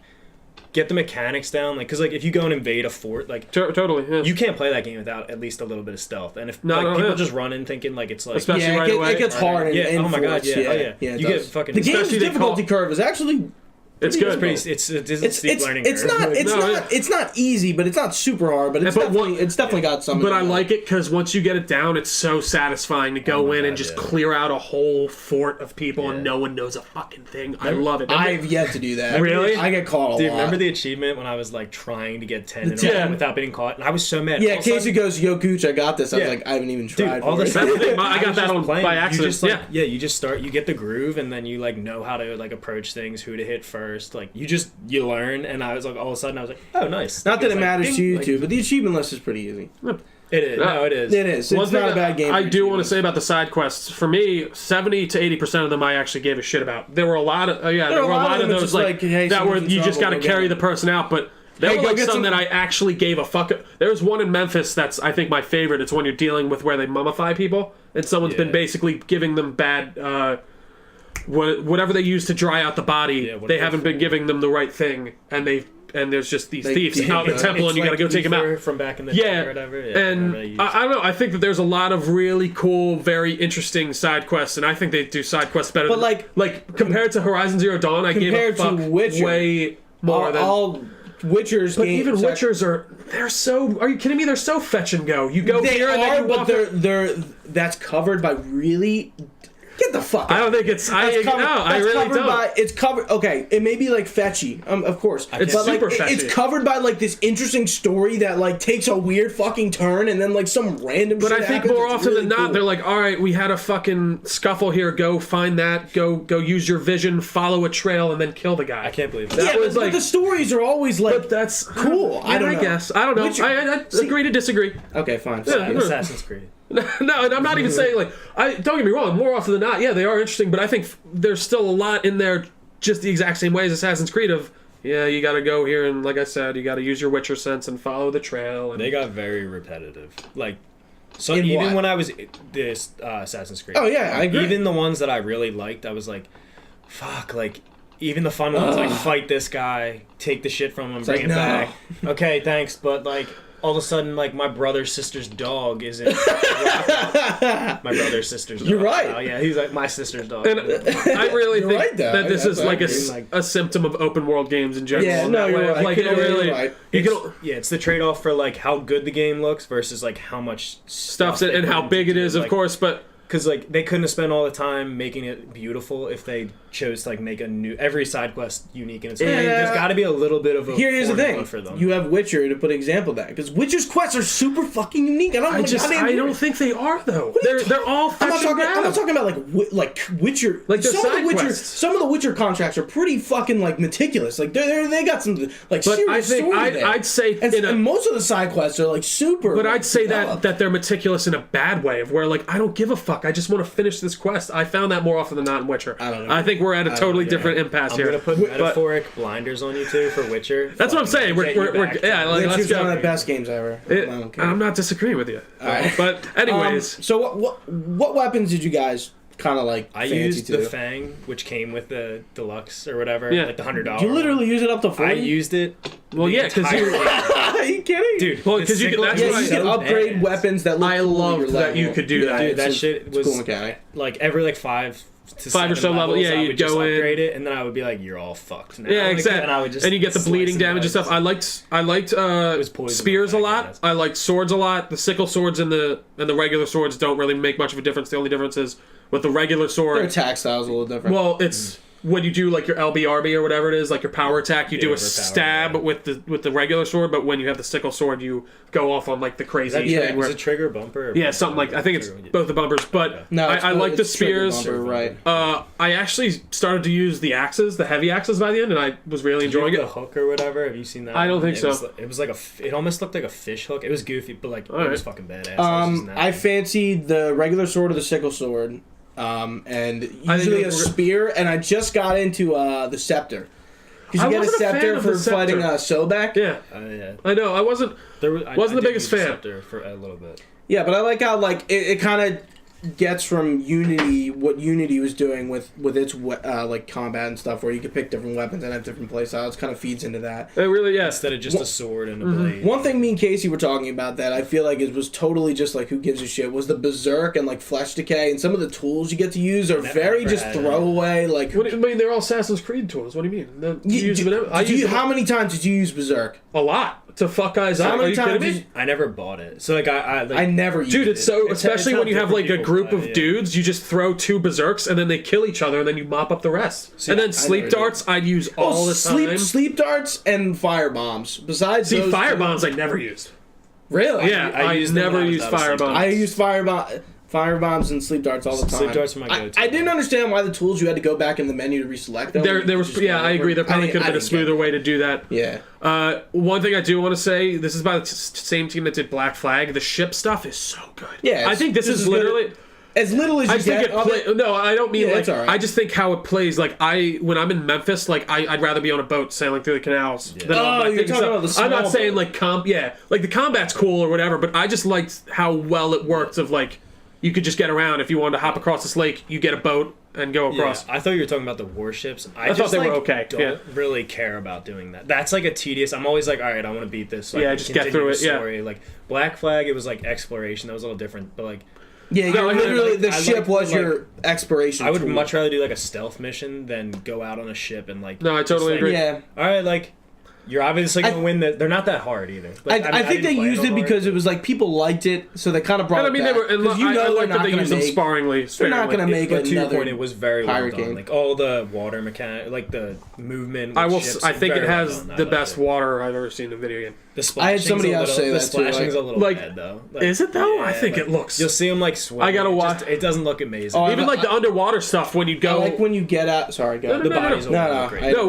get the mechanics down. Like because like if you go and invade a fort, like. Totally. Yeah. You can't play that game without at least a little bit of stealth, and if No, like, no, people yeah. just run in thinking like it's like Especially Yeah, right away. it gets hard. yeah, in oh my god, forts, yeah, oh yeah, it you does. get fucking The game's Especially they difficulty call- curve is actually. It's pretty good. good. It's a steep learning It's curve. not No, it's not easy, but it's not super hard. But it's But definitely got some. But I like it because once you get it down, it's so satisfying to go Oh my in and God, just yeah. clear out a whole fort of people Yeah. and no one knows a fucking thing. I love it. I've yet to do that. Really? I get caught a Dude, lot. remember the achievement when I was like trying to get 10 in a Yeah. row without being caught? And I was so mad. Yeah, All of a Casey sudden- goes, "Yo, Gooch, I got this." I was Yeah. like, "I haven't even Dude, tried." all for the it. That's the thing. I got was that just on playing. by You accident. just, like, you just start, you get the groove, and then you like know how to like approach things, who to hit first. Like you learn, and I was like, all of a sudden, I was like, oh, nice. Not that It's it like, matters to ding, you like, two, but the achievement list is pretty easy. It is. No, it is. It is. One It's thing not a bad game. I for do want to achievements. say about the side quests. For me, 70 to 80% of them I actually gave a shit about. There were a lot of there were a lot of them it's those just like, hey, that were someone's in you just got trouble, to go carry get the person out, but there Hey, were go like get some some- that I actually gave a fuck. There's one in Memphis that's I think my favorite. It's when you're dealing with where they mummify people and someone's been Yeah. basically giving them bad whatever they use to dry out the body. what They are haven't they been giving them the right thing, and there's just these thieves yeah, out in the yeah. temple, It's and you got to like go take them out. ether from back in the day Yeah, or whatever. and whatever they use. I don't know. I think that there's a lot of really cool, very interesting side quests, and I think they do side quests better. But, than, like compared to Horizon Zero Dawn, I gave a compared to fuck Witcher, way more than. all Witcher's But games. even Witchers they're so. Are you kidding me? They're so fetch and go. You go They here and then are, you but walk. they're that's covered by really. Get the fuck out. I don't think it's. I really covered don't. By, it's covered. Okay, it may be like fetchy, of course. It's but super like, fetchy. It's covered by like this interesting story that like takes a weird fucking turn, and then like some random. But shit I think happens. more It's often really than not, cool. they're like, all right, we had a fucking scuffle here. Go find that. Go use your vision. Follow a trail and then kill the guy. I can't believe that. Yeah, that was but like- the stories are always like. But that's cool. Yeah, I don't know. guess. I don't know. Witcher- I See- agree to disagree. Okay, fine. Yeah, fine. Assassin's Creed. No, and I'm not even saying like don't get me wrong. More often than not, yeah, they are interesting. But I think there's still a lot in there, just the exact same way as Assassin's Creed. Of you got to go here and like I said, you got to use your Witcher sense and follow the trail. And They got very repetitive. Like, so In even what? when I was this Assassin's Creed. Oh, yeah, I agree. Even the ones that I really liked, I was like, fuck, like. Even the fun ones, like fight this guy, take the shit from him, bring like, it no. back. Okay, thanks, but like all of a sudden, like my brother's sister's dog is in. My brother's sister's dog. You're right. Oh yeah, he's like my sister's dog. And I really You're think right, though. that this That's is like accurate. a symptom of open world games in general. Yeah, in no, that you're way of, right. Like You're it really, right. you It's, can yeah, it's the trade-off for like how good the game looks versus like how much stuffs stuff it and they how put big it into is, of like, course, but. Because like they couldn't have spent all the time making it beautiful if they chose to like make a new every side quest unique in its own. Yeah. There's got to be a little bit of a Here's the formula thing: for them. you have Witcher to put an example of that because Witcher's quests are super fucking unique. I I don't think they are though. They're all I'm not fetch and talking. I'm grab. not talking about like Witcher. Like the some side of the Witcher. quests. Some of the Witcher contracts are pretty fucking like meticulous. Like they got some like But serious I think story there. I'd say and most of the side quests are like super. But like, I'd say developed. that they're meticulous in a bad way, of where like I don't give a fuck. I just want to finish this quest. I found that more often than not in Witcher. I don't know. I think think we're at a totally different impasse I'm here. gonna put metaphoric blinders on you two for Witcher. That's what I'm saying. We're yeah, like, let's Witcher's go. one of the best games ever. I'm not disagreeing with you. Alright. But anyways, so what weapons did you guys kind of like? I used the Fang, which came with the deluxe or whatever, like the $100. You literally use it up to 40? I used it. well, yeah, because you. Are you kidding? Dude, Well, because you can. That's Yeah, what you can upgrade weapons that look I cool love at your that level. you could do that. Dude, that It's shit it's was cool mechanic. like every like 5 to 7 or so level, levels, yeah, I you'd would just go in. upgrade it, and then I would be like, "You're all fucked now." Yeah, Like, exactly. And I would just you get the slice bleeding and damage and dice. stuff. I liked poison spears a with lot. fangs. I liked swords a lot. The sickle swords and the regular swords don't really make much of a difference. The only difference is with the regular Their sword. attack style's a little different. Well, it's when you do like your LBRB or whatever it is, like your power attack, you do a overpowered, stab with the regular sword, but when you have the sickle sword, you go off on like the crazy. Yeah, Was it trigger bumper? Or Yeah, something like I think it's both the bumpers, but no, I like the it's trigger spears. bumper, right? I actually started to use the axes, the heavy axes by the end, and I was really enjoying the it. hook or whatever. Have you seen that? I don't one? think so. It was like it almost looked like a fish hook. It was goofy, but like it Alright. was fucking badass. I fancied the regular sword or the sickle sword, and usually a spear. And I just got into the scepter. Because you I get a wasn't a fan scepter of for the scepter. fighting Sobek. Yeah, yeah. I know. I wasn't. I Wasn't the did biggest use fan. Scepter for a little bit. Yeah, but I like how like it kind of gets from Unity what Unity was doing with its like combat and stuff, where you could pick different weapons and have different play styles. Kind of feeds into that. It really, yeah. Instead of just a sword and a blade. One thing me and Casey were talking about that I feel like it was totally just like who gives a shit was the berserk and like flesh decay, and some of the tools you get to use are very just throwaway. Like, What do you mean? They're all Assassin's Creed tools. What do you mean? How many times did you use berserk? a lot to fuck guys How up. Are many you times kidding did me? I never bought it. So like I never used Dude, it. it's so especially how when you have like a different group people of play, yeah. dudes, you just throw 2 berserks and then they kill each other and then you mop up the rest. See, and then I sleep never did. darts I'd use all the time. sleep darts and fire bombs. Besides See, those fire two- bombs I never used. Really? Yeah, I used them never when I was used out of fire sleep. bombs. I used fire bombs and sleep darts all the time. Sleep darts are my go-to. I didn't understand why the tools you had to go back in the menu to reselect them. There was, Just yeah, go I over. agree. There probably could have been a didn't get smoother it. way to do that. Yeah. One thing I do want to say, this is by the same team that did Black Flag. The ship stuff is so good. Yeah, I think this is literally. as little as you I just think get. it of play, no, I don't mean Yeah, like. it's all right. I just think how it plays. Like when I'm in Memphis, like I'd rather be on a boat sailing through the canals. Than on my you're thing. talking So about the I'm not small saying boat. like like the combat's cool or whatever, but I just liked how well it worked. Of like, you could just get around if you wanted to hop across this lake. You get a boat and go Yeah, across. I thought you were talking about the warships. I thought just, they were like, okay, Don't yeah. really care about doing that. That's like a tedious. I'm always like, all right, I want to beat this. So I Yeah, can just get continue through the it, yeah. story. Like Black Flag, it was like exploration. That was a little different, but like Yeah, No, literally the I ship like- was like- your exploration. I would tool. much rather do like a stealth mission than go out on a ship and like. No, I totally just, like, agree. Yeah. All right, like you're obviously gonna win. They're not that hard either. Like, I think they didn't play used it on because hard, it was like people liked it, so they kind of brought And I mean, it they back. were. And 'Cause you know I they're like that not they gonna used them make. sparingly. They're not going to make but to your another. point, it was very well pirate done. game. Like all the water mechanic, like the movement. With I will. ships, I think it very well has done. I the liked best it. water I've ever seen in a video game. The I had splashing's somebody a else little, say the that too, splashing's like- a little like, bad though. Is it though? I yeah, think like, it looks. You'll see them like swim. I gotta watch. It doesn't look amazing. Oh, Even like the underwater stuff when you I go. like when you get out. Sorry, go. No, the no, bodies no. will No, look no, great. I- No,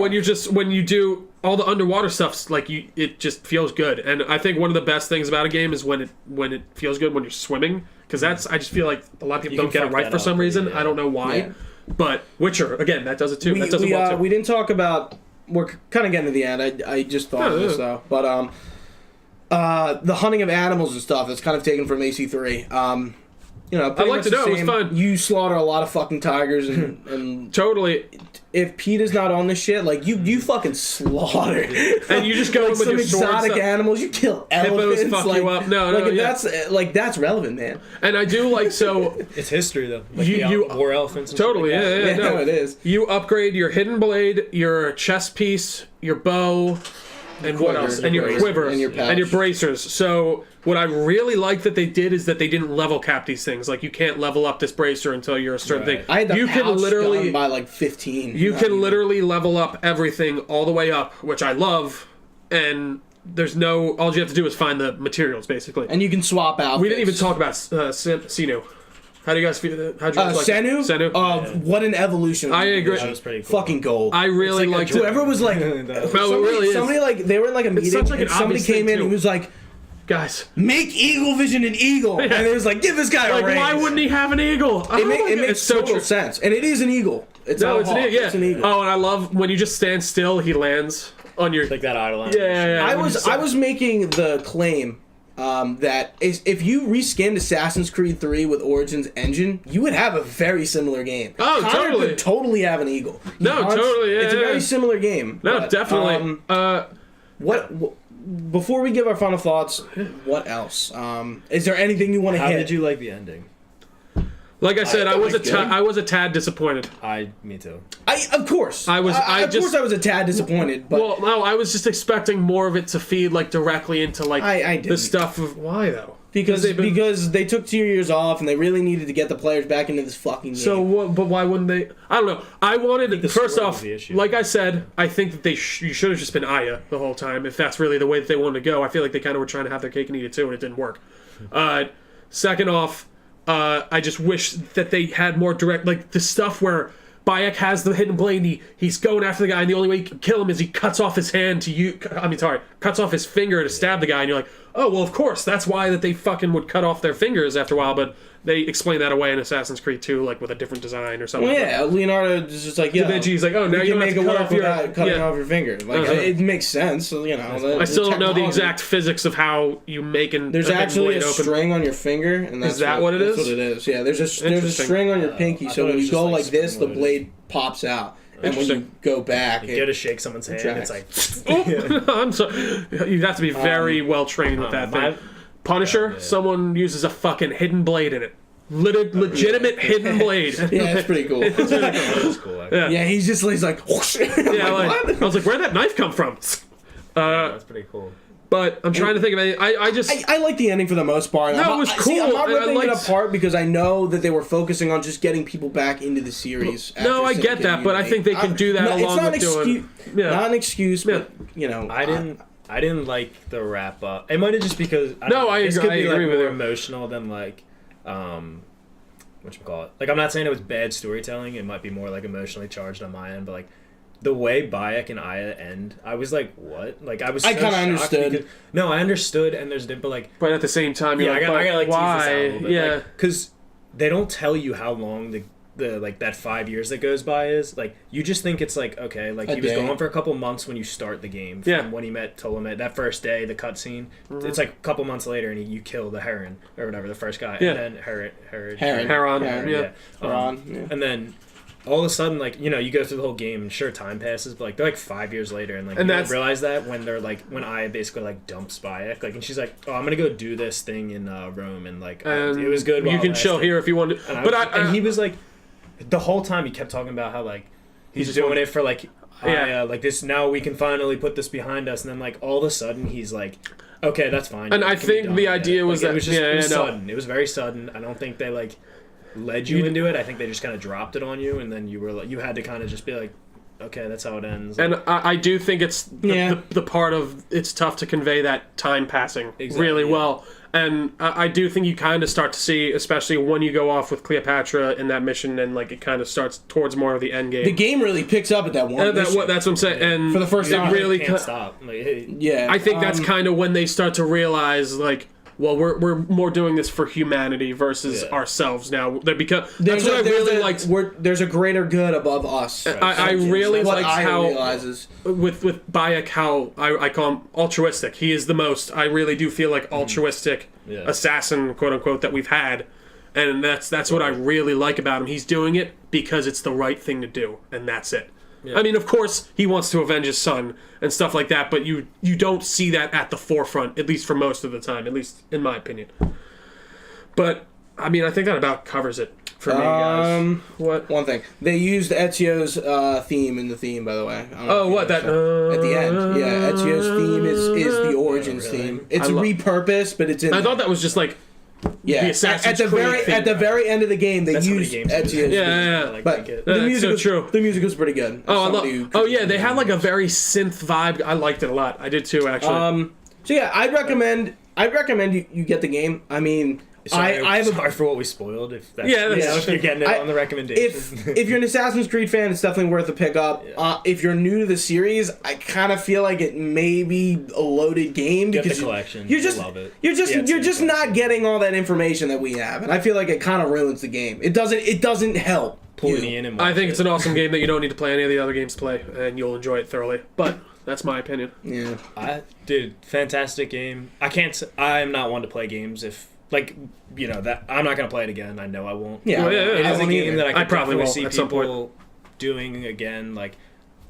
when you do all the underwater stuff, like it just feels good. And I think one of the best things about a game is when it feels good when you're swimming, because I just feel like a lot of people You don't can get it fuck right that for up some pretty reason. good. I don't know why, Yeah. but Witcher again that does it too. That does it well too. We didn't talk about. We're kind of getting to the end. I just thought of this though, but the hunting of animals and stuff that's kind of taken from AC3. Pretty I'd like much to the know, it was same. fun. You slaughter a lot of fucking tigers and Totally, if Pete is not on this shit, like you fucking slaughter. and you just go like in with some your sword exotic stuff. animals. You kill Hippos elephants. fuck like, you up. No, like yeah. that's relevant, man. And I do like so. It's history though. Like You- war elephants. And Totally, shit like that. yeah, Yeah, no. it is. You upgrade your hidden blade, your chest piece, your bow, and what quiver, else? your And your bracer, quiver and your pouch. bracers. So what I really like that they did is that they didn't level cap these things. Like you can't level up this bracer until you're a certain Right. thing. I had the you pouch can literally done by like 15. you Not can even. literally level up everything all the way up, which I love. And there's no all you have to do is find the materials basically. And you can swap out. We didn't even talk about Sinu. How do you guys feel? How'd you guys like Senu? Senu? What an evolution. I agree. That was pretty cool. Fucking gold. I really It's like a liked joke. it. Whoever was like, No, it really is. somebody like they were in like a meeting, such, like, and an somebody obvious came thing, in and too. he was like, Guys, "Make Eagle Vision an eagle," and it was like, "Give this guy like a raise." why wouldn't he have an eagle? It, it makes it's so total true. sense, and it is an eagle. It's not a hawk. Yeah. It's an eagle. Oh, and I love when you just stand still, he lands on your. Like that idle. Yeah. I was making the claim that if you reskinned Assassin's Creed 3 with Origins engine, you would have a very similar game. Oh, Connor totally. could totally have an eagle. Totally. Yeah, it's a very similar game. No, but, definitely. What? Before we give our final thoughts, what else? Is there anything you want to hit? How did you like the ending? Like I said, I was good. I was a tad disappointed. Me too. Of course. I was a tad disappointed. But well, no, I was just expecting more of it to feed like directly into like I the stuff of why though. Because they took 2 years off and they really needed to get the players back into this fucking game. So what? But why wouldn't they? I don't know. I wanted first off, like I said, I think that you should have just been Aya the whole time if that's really the way that they wanted to go. I feel like they kind of were trying to have their cake and eat it too, and it didn't work. Second off. I just wish that they had more direct, like the stuff where Bayek has the hidden blade and he's going after the guy, and the only way he can kill him is he cuts off his hand cuts off his finger to stab the guy, and you're like, oh, well, of course, that's why that they fucking would cut off their fingers after a while, but they explain that away in Assassin's Creed 2, like with a different design or something. Well, yeah, Leonardo is just like, Da Vinci's like, oh, now you don't have to cut off your... cutting off your finger. Like, it makes sense, you know. I still don't know the exact physics of how you make an... There's actually a string on your finger, and that's what it is? That's what it is, yeah. There's a string on your pinky, so when you go like this, the blade pops out. And when you go back... You go to shake someone's hand, it's like... I'm sorry. You have to be very well trained with that thing. Punisher, someone uses a fucking hidden blade in it. Legitimate hidden blade. Yeah, it's pretty cool. That's cool, actually. Yeah, he's like, whoosh. Yeah, I was like, where'd that knife come from? That's pretty cool. But I'm trying to think of anything. I like the ending for the most part. No, it was cool. I'm not ripping it apart because I know that they were focusing on just getting people back into the series. No, I get that, but I think they can do that along with doing... Not an excuse, but, you know... I didn't like the wrap up. It might have just because... I agree with more emotional than, like... whatchamacallit? Like, I'm not saying it was bad storytelling. It might be more, like, emotionally charged on my end, but, like... The way Bayek and Aya end, I was like, "What?" Like, I kind of understood. Because, no, I understood, and but like, but at the same time, you're I gotta like why? Tease this out a little bit. Yeah, because they don't tell you how long the like that 5 years that goes by is. Like, you just think it's like okay, like he was gone for a couple months when you start the game. From when he met Ptolemy, that first day, the cutscene. Mm-hmm. It's like a couple months later, and you kill the Heron or whatever, the first guy, and then Heron, and then. All of a sudden, like, you know, you go through the whole game and sure, time passes, but like they're like 5 years later, and like you don't realize that when they're like when Aya basically like dumps Bayek, like, and she's like, oh, I'm gonna go do this thing in Rome, and like it was good. You can chill here if you want to, and he was like, the whole time he kept talking about how like he's doing it for like like this. Now we can finally put this behind us, and then like all of a sudden he's like, okay, that's fine. And I think the idea was that it was just sudden. It was very sudden. I don't think they like. Led you into it. I think they just kind of dropped it on you, and then you were like, you had to kind of just be like, okay, that's how it ends. And I do think it's the part of it's tough to convey that time passing really well. And I do think you kind of start to see, especially when you go off with Cleopatra in that mission, and like it kind of starts towards more of the end game. The game really picks up at that one. That's what I'm saying. And for the first time, it really can't stop. Like, I think that's kind of when they start to realize like. Well, we're more doing this for humanity versus ourselves now. Because that's what I really liked. There's a greater good above us. I really liked how realizes. with Bayek, how I call him altruistic. He is the most. I really do feel like altruistic assassin, quote unquote, that we've had, and that's what I really like about him. He's doing it because it's the right thing to do, and that's it. Yeah. I mean, of course, he wants to avenge his son and stuff like that, but you don't see that at the forefront, at least for most of the time, at least in my opinion. But, I mean, I think that about covers it for me, guys. What? One thing. They used Ezio's theme in the theme, by the way. Oh, what? That? At the end. Yeah, Ezio's theme is the Origins theme. It's repurposed, but it's in I thought that was just like... Yeah, at the very end of the game, they used Ezio's. Yeah. But the music was pretty good. They had like a very synth vibe. I liked it a lot. I did too, actually. So yeah, I'd recommend you get the game. I mean, sorry for what we spoiled. If that's, if you're getting it on the recommendation. If you're an Assassin's Creed fan, it's definitely worth a pick up. Yeah. If you're new to the series, I kind of feel like it may be a loaded game because the collection. Love it. You're just not getting all that information that we have, and I feel like it kind of ruins the game. It doesn't help. pull me in and watch I think it's it. an awesome game that you don't need to play any of the other games to play, and you'll enjoy it thoroughly. But that's my opinion. Yeah. Dude, fantastic game. I'm not one to play games if, like, that I'm not going to play it again. I know I won't. Yeah. Well, yeah, It I is a won't game that I I could probably definitely will see at some point. people doing again. Like,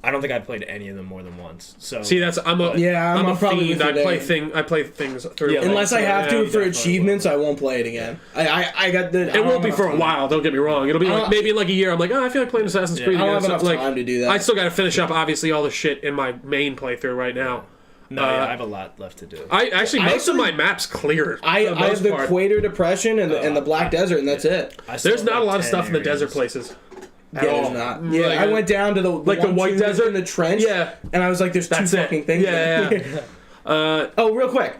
I don't think I've played any of them more than once. So See, I'm a probably fiend. with you I play things through. Yeah, Unless I have to for definitely achievements, I won't play it again. I got the. It won't be for a while. Don't get me wrong. It'll be like maybe in like a year. I'm like, I feel like playing Assassin's Creed. I don't again. have So, enough time to do that. I still got to finish up obviously all the shit in my main playthrough right now. No, I have a lot left to do. Most of my maps cleared. I have the Equator Depression and the Black Desert, and that's it. There's not a lot of stuff in the desert places. Yeah, there's not. Yeah, I went down to the White Desert in the trench. Yeah, and I was like, "There's two fucking things." Yeah. Oh, real quick.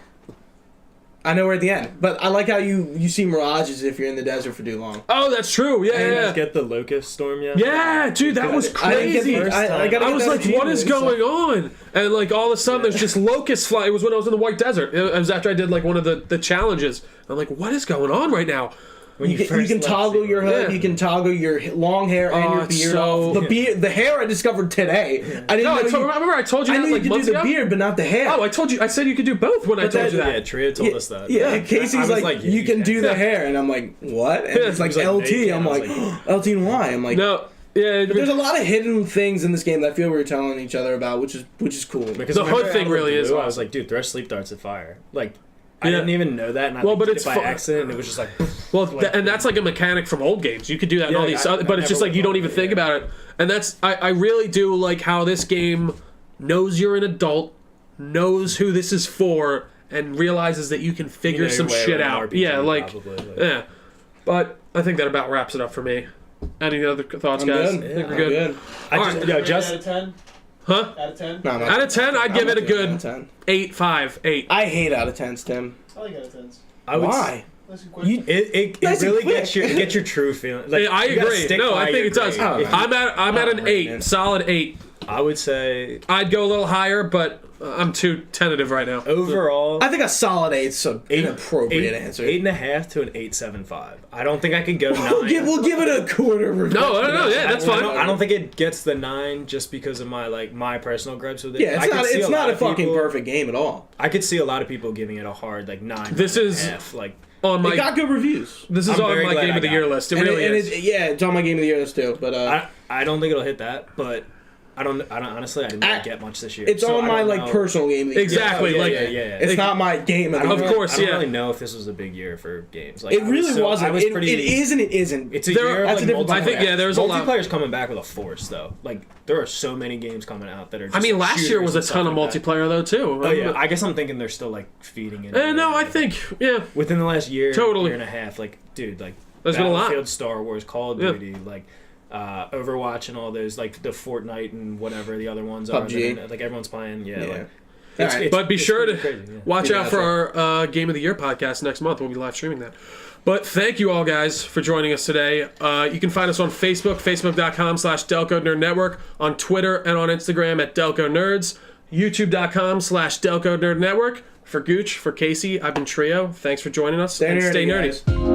I know we're at the end, but I like how you see mirages if you're in the desert for too long. Oh, that's true. Yeah, Did you yeah. guys get the locust storm yet? Yeah, dude, that was crazy. I was like, what is going on? And like all of a sudden, there's just locusts flying. It was when I was in the White Desert. It was after I did like one of the challenges. I'm like, what is going on right now? You can toggle your hood. Yeah. You can toggle your long hair and your beard. so- The hair I discovered today. I didn't know. Remember I told you I that knew like you could months do the ago? beard, but not the hair. Oh, I told you. I said you could do both when I told you that. Yeah, Tria told us that. Yeah, Casey's I was like, yeah, you can do Yeah. the hair, and I'm like, what? And it's like He was like, LT. no, you can't. I'm I like, was LT and Y. I'm like, No. Yeah, But there's a lot of hidden things in this game that I feel we were telling each other about, which is cool. Because The remember hood thing out of really the is blue, I was awesome. like, dude, throw sleep darts at fire. Like, I Yeah. didn't even know that, and I Well, but did it's it by fu- accident, and it was just like, Well, and that's like a mechanic from old games. You could do that in Yeah, all these, I but it's just never like you don't thought even of it, think yeah. about it. And that's I really do like how this game knows you're an adult, knows who this is for, and realizes that you can figure your some way shit around out. RPG, Yeah, like probably, like- yeah. But I think that about wraps it up for me. Any other thoughts, I'm guys? good. I think I'm we're good. good. Alright. Just out of 10? Huh? Out of 10? No, I'm not Out of 10, I'd I'm give not it a doing good out of 10. 8, 5, 8. I hate out of 10s, Tim. I like out of 10s. I would Why? That's a question. It Nice and really quick. gets your true feeling. Like, Yeah, I you gotta agree. stick No, by I think your it does. grade. Oh, I'm at an right, 8, man. solid 8. I would say I'd go a little higher, but I'm too tentative right now. overall, I think a solid 8's an inappropriate answer. 8.5 to an 8.75. I don't think I could go 9. We'll give it a quarter. No, yeah, that's fine. I don't think it gets the 9 just because of my personal gripes with it. Yeah, I could see it's a not lot a of fucking people- perfect game at all. I could see a lot of people giving it a hard 9. This is- 9.5, like On It my got good reviews. This is I'm on very my glad game I of the got year it. list. It And really is. It's on my game of the year list too. But I don't think it'll hit that, but I don't honestly I didn't really get much this year. it's so on I my don't know. personal game of the year. Exactly, yeah, like yeah. It's not my game of the Of year. course, I don't yeah. really know if this was a big year for games. Like It really wasn't. I was It pretty. is and it isn't. It's a There- year. that's of, a like, different- I think, yeah, there's a lot. Multiplayer's coming back with a force though. Like there are so many games coming out that are. Just, I mean, like, last year was a shooters and ton of stuff like that. multiplayer though too. Oh yeah, I guess I'm thinking they're still feeding in. No, I think yeah. within the last year, Totally. year and a half, dude, There's been a lot. Battlefield, Star Wars, Call of Yeah. Duty, Overwatch, and all those, the Fortnite and whatever the other ones PUBG. are. That, everyone's playing. Yeah. Yeah. It's, Alright. it's, But be it's sure to pretty crazy, yeah. watch Yeah, out for that's our Game of the Year podcast next month. We'll be live streaming that. But thank you all guys for joining us today. You can find us on Facebook, facebook.com/Delco Nerd Network, on Twitter and on Instagram at Delco Nerds, youtube.com/Delco Nerd Network. For Gooch, for Casey, I've been Trio. Thanks for joining us. Stay and nerdy, stay nerdy. guys.